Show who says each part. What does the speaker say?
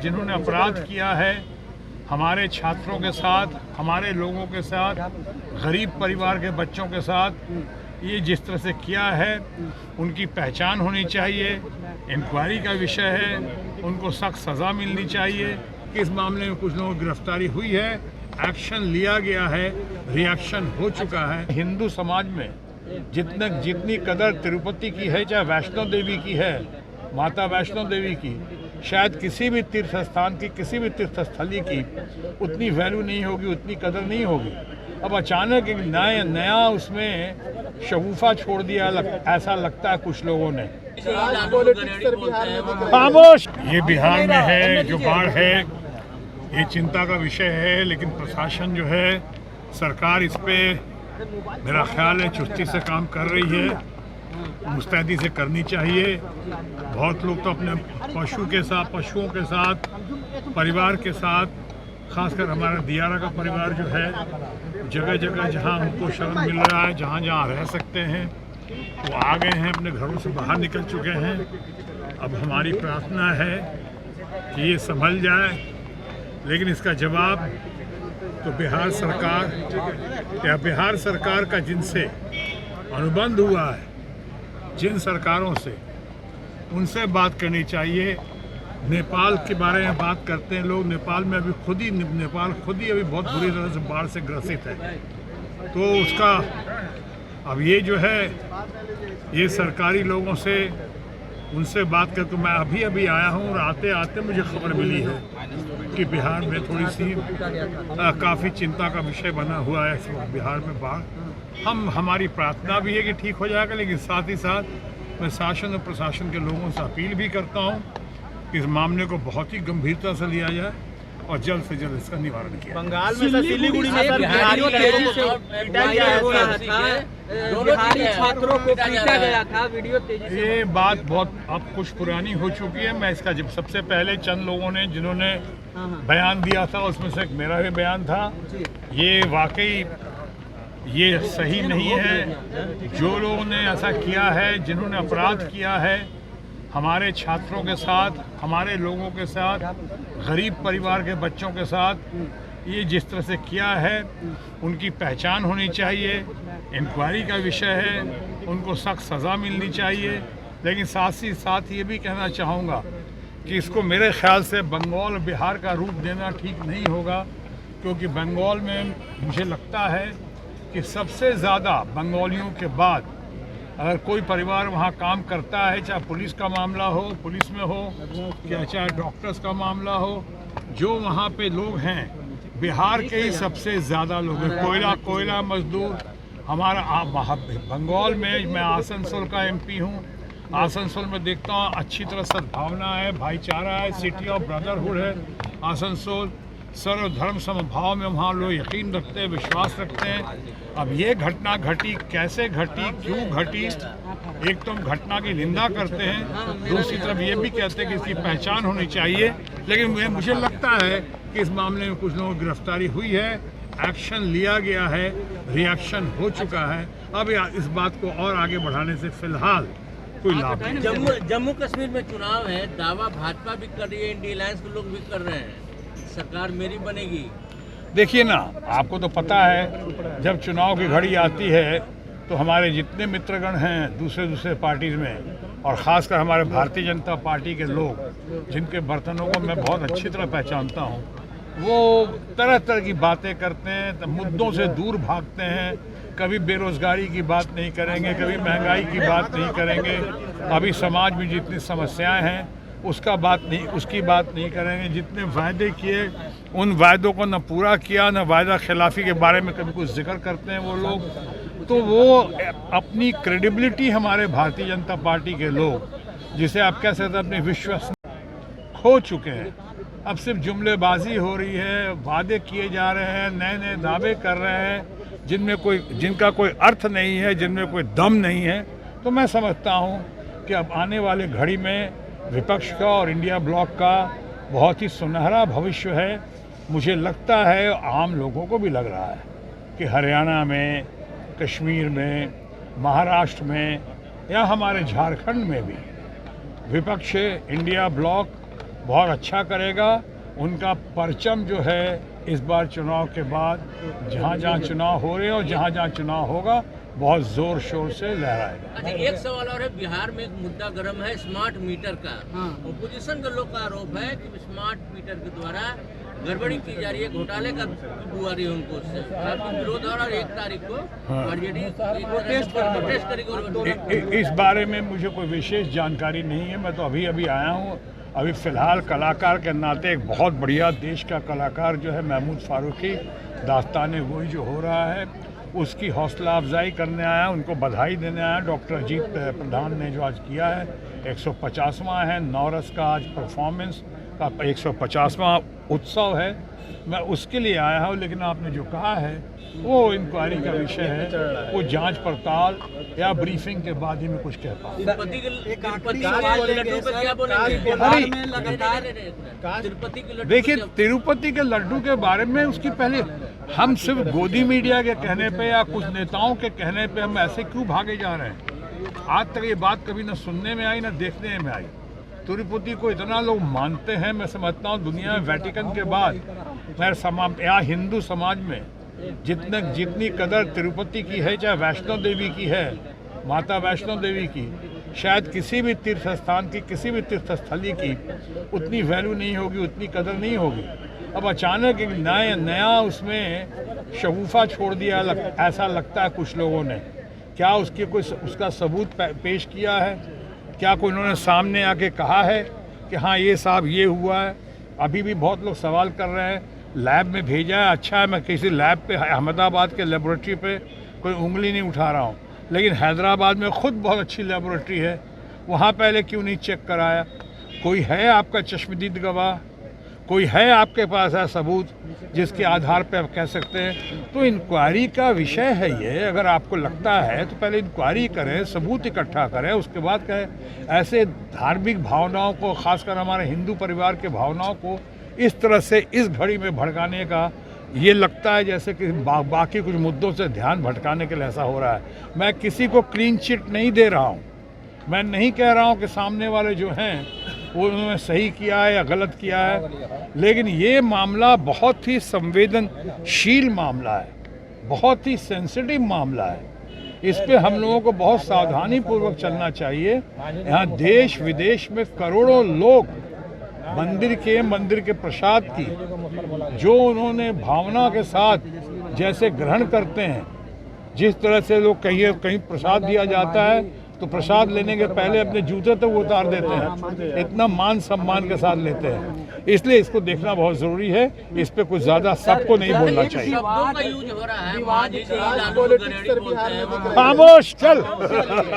Speaker 1: जिन्होंने अपराध किया है हमारे छात्रों के साथ, हमारे लोगों के साथ, गरीब परिवार के बच्चों के साथ, ये जिस तरह से किया है उनकी पहचान होनी चाहिए। इंक्वायरी का विषय है, उनको सख्त सज़ा मिलनी चाहिए। इस मामले में कुछ लोगों की गिरफ्तारी हुई है, एक्शन लिया गया है, रिएक्शन हो चुका है। हिंदू समाज में जितनी कदर तिरुपति की है, चाहे वैष्णो देवी की है, माता वैष्णो देवी की, शायद किसी भी तीर्थ स्थान की, किसी भी तीर्थ स्थली की उतनी वैल्यू नहीं होगी, उतनी कदर नहीं होगी। अब अचानक एक नया उसमें शगुफा छोड़ दिया, ऐसा लगता है कुछ लोगों ने। खामोश। ये बिहार में है जो बाढ़ है, ये चिंता का विषय है, लेकिन प्रशासन जो है, सरकार इस पे मेरा ख्याल है चुस्ती से काम कर रही है, मुस्तैदी से करनी चाहिए। बहुत लोग तो अपने पशुओं के साथ, परिवार के साथ, खासकर हमारा दियारा का परिवार जो है, जगह जगह जहां उनको शरण मिल रहा है, जहां जहां रह सकते हैं वो आ गए हैं, अपने घरों से बाहर निकल चुके हैं। अब हमारी प्रार्थना है कि ये संभल जाए, लेकिन इसका जवाब तो बिहार सरकार का जिनसे अनुबंध हुआ है, जिन सरकारों से, उनसे बात करनी चाहिए। नेपाल के बारे में बात करते हैं लोग, नेपाल में अभी नेपाल खुद ही अभी बहुत बुरी तरह से बाढ़ से ग्रसित है। तो उसका अब ये जो है, ये सरकारी लोगों से, उनसे बात करके मैं अभी आया हूँ और आते आते मुझे खबर मिली है कि बिहार में थोड़ी सी काफ़ी चिंता का विषय बना हुआ है इस वक्त बिहार में बाढ़। हमारी प्रार्थना भी है कि ठीक हो जाएगा, लेकिन साथ ही साथ मैं शासन और प्रशासन के लोगों से अपील भी करता हूँ कि इस मामले को बहुत ही गंभीरता से लिया जाए और जल्द से जल्द इसका निवारण किया।
Speaker 2: बंगाल में सिलीगुड़ी में तेजी से पीटा छात्रों को पीटा गया था, वीडियो तेजी से।
Speaker 1: ये बात बहुत अब कुछ पुरानी हो चुकी है। मैं इसका जब सबसे पहले चंद लोगों ने जिन्होंने बयान दिया था, उसमें से मेरा भी बयान था। ये वाकई ये सही नहीं है। जो लोगों ने ऐसा किया है, जिन्होंने अपराध किया है हमारे छात्रों के साथ, हमारे लोगों के साथ, गरीब परिवार के बच्चों के साथ, ये जिस तरह से किया है उनकी पहचान होनी चाहिए। इंक्वायरी का विषय है, उनको सख्त सज़ा मिलनी चाहिए। लेकिन साथ ही साथ ये भी कहना चाहूँगा कि इसको मेरे ख्याल से बंगाल बिहार का रूप देना ठीक नहीं होगा, क्योंकि बंगाल में मुझे लगता है कि सबसे ज़्यादा बंगालियों के बाद अगर कोई परिवार वहाँ काम करता है, चाहे पुलिस का मामला हो, पुलिस में हो, या चाहे डॉक्टर्स का मामला हो, जो वहाँ पे लोग हैं बिहार के ही सबसे ज़्यादा लोग हैं। कोयला मजदूर हमारा बंगाल में, मैं आसनसोल का एमपी हूँ। आसनसोल में देखता हूँ अच्छी तरह सद्भावना है, भाईचारा है, सिटी ऑफ ब्रदरहुड है आसनसोल। सर्वधर्म समभाव में वहाँ लोग यकीन रखते हैं, विश्वास रखते हैं। अब ये घटना घटी, कैसे घटी, क्यों घटी, एक तो हम घटना की निंदा करते हैं, दूसरी तरफ ये भी कहते हैं कि इसकी पहचान होनी चाहिए। लेकिन मुझे लगता है कि इस मामले में कुछ लोगों की गिरफ्तारी हुई है, एक्शन लिया गया है, रिएक्शन हो चुका है। अब इस बात को और आगे बढ़ाने से फिलहाल कोई लाभ नहीं।
Speaker 2: जम्मू कश्मीर में चुनाव है, दावा भाजपा भी कर रही है, इंडिया अलायंस के लोग भी कर रहे हैं, सरकार मेरी बनेगी।
Speaker 1: देखिए ना, आपको तो पता है जब चुनाव की घड़ी आती है तो हमारे जितने मित्रगण हैं दूसरे पार्टीज में, और ख़ासकर हमारे भारतीय जनता पार्टी के लोग, जिनके बर्तनों को मैं बहुत अच्छी तरह पहचानता हूँ, वो तरह तरह की बातें करते हैं, मुद्दों से दूर भागते हैं। कभी बेरोज़गारी की बात नहीं करेंगे, कभी महंगाई की बात नहीं करेंगे, अभी समाज में जितनी समस्याएं हैं उसकी बात नहीं करेंगे। जितने वायदे किए उन वायदों को न पूरा किया, न वायदा खिलाफी के बारे में कभी कुछ जिक्र करते हैं वो लोग। तो वो अपनी क्रेडिबिलिटी, हमारे भारतीय जनता पार्टी के लोग, जिसे आप कह सकते हैं अपनी विश्वास खो चुके हैं। अब सिर्फ जुमलेबाजी हो रही है, वादे किए जा रहे हैं, नए नए दावे कर रहे हैं जिनका कोई अर्थ नहीं है, जिनमें कोई दम नहीं है। तो मैं समझता हूँ कि अब आने वाले घड़ी में विपक्ष का और इंडिया ब्लॉक का बहुत ही सुनहरा भविष्य है। मुझे लगता है, आम लोगों को भी लग रहा है कि हरियाणा में, कश्मीर में, महाराष्ट्र में या हमारे झारखंड में भी विपक्ष इंडिया ब्लॉक बहुत अच्छा करेगा। उनका परचम जो है इस बार चुनाव के बाद जहाँ जहाँ चुनाव हो रहे हैं और जहाँ जहाँ चुनाव होगा बहुत जोर शोर से लहराएगा।
Speaker 2: अच्छा, एक सवाल और है, बिहार में एक मुद्दा गर्म है स्मार्ट मीटर का। ओपोजिशन के लोग का आरोप है कि स्मार्ट मीटर के द्वारा गड़बड़ी की जा रही है, घोटाले का बुआ रही है उनको, उससे काफी विरोध हो रहा है। 1 तारीख को आरजेडी प्रोटेस्ट करेगी।
Speaker 1: इस बारे में मुझे कोई विशेष जानकारी नहीं है। मैं तो अभी आया हूँ। अभी फ़िलहाल कलाकार के नाते एक बहुत बढ़िया देश का कलाकार जो है महमूद फारूकी, दास्तान गोई जो हो रहा है उसकी हौसला अफजाई करने आया, उनको बधाई देने आया। डॉक्टर अजीत प्रधान ने जो आज किया है 150वां है, नौरस का आज परफॉर्मेंस का 150वां उत्सव है, मैं उसके लिए आया हूँ। लेकिन आपने जो कहा है वो इंक्वायरी का विषय है, वो जांच पड़ताल या ब्रीफिंग के बाद ही मैं कुछ कह पाऊँ। देखिए, तिरुपति के लड्डू के बारे में उसकी पहले हम सिर्फ गोदी मीडिया के कहने पे या कुछ नेताओं के कहने पे हम ऐसे क्यों भागे जा रहे हैं? आज तक ये बात कभी न सुनने में आई न देखने में आई। तिरुपति को इतना लोग मानते हैं, मैं समझता हूँ दुनिया में वेटिकन के बाद या हिंदू समाज में जितनी कदर तिरुपति की है, चाहे वैष्णो देवी की है, माता वैष्णो देवी की, शायद किसी भी तीर्थ स्थान की, किसी भी तीर्थ स्थली की उतनी वैल्यू नहीं होगी, उतनी कदर नहीं होगी। अब अचानक एक नया उसमें शगुफा छोड़ दिया, ऐसा लगता है कुछ लोगों ने। क्या उसका सबूत पेश किया है? क्या कोई उन्होंने सामने आके कहा है कि हाँ ये साहब ये हुआ है? अभी भी बहुत लोग सवाल कर रहे हैं। लैब में भेजा है, अच्छा है, मैं किसी लैब पे अहमदाबाद के लेबोरेटरी पे कोई उंगली नहीं उठा रहा हूँ, लेकिन हैदराबाद में खुद बहुत अच्छी लेबोरेटरी है, वहाँ पहले क्यों नहीं चेक कराया? कोई है आपका चश्मदीद गवाह? कोई है आपके पास है सबूत जिसके आधार पे आप कह सकते हैं? तो इंक्वायरी का विषय है ये। अगर आपको लगता है तो पहले इंक्वायरी करें, सबूत इकट्ठा करें, उसके बाद कहें। ऐसे धार्मिक भावनाओं को, खासकर हमारे हिंदू परिवार के भावनाओं को इस तरह से इस घड़ी में भड़काने का, ये लगता है जैसे कि बाकी कुछ मुद्दों से ध्यान भटकाने के लिए ऐसा हो रहा है। मैं किसी को क्लीन चिट नहीं दे रहा हूँ। मैं नहीं कह रहा हूँ कि सामने वाले जो हैं वो उन्होंने सही किया है या गलत किया है, लेकिन ये मामला बहुत ही संवेदनशील मामला है, बहुत ही सेंसिटिव मामला है। इस पे हम लोगों को बहुत सावधानी पूर्वक चलना चाहिए। यहाँ देश विदेश में करोड़ों लोग मंदिर के प्रसाद की जो उन्होंने भावना के साथ जैसे ग्रहण करते हैं, जिस तरह से लोग कहीं प्रसाद दिया जाता है तो प्रसाद लेने के पहले अपने जूते तो वो उतार देते हैं, इतना मान सम्मान के साथ लेते हैं। इसलिए इसको देखना बहुत ज़रूरी है। इस पे कुछ ज़्यादा सबको नहीं बोलना चाहिए।
Speaker 2: शब्दों का यूज हो रहा है,
Speaker 1: खामोश चल।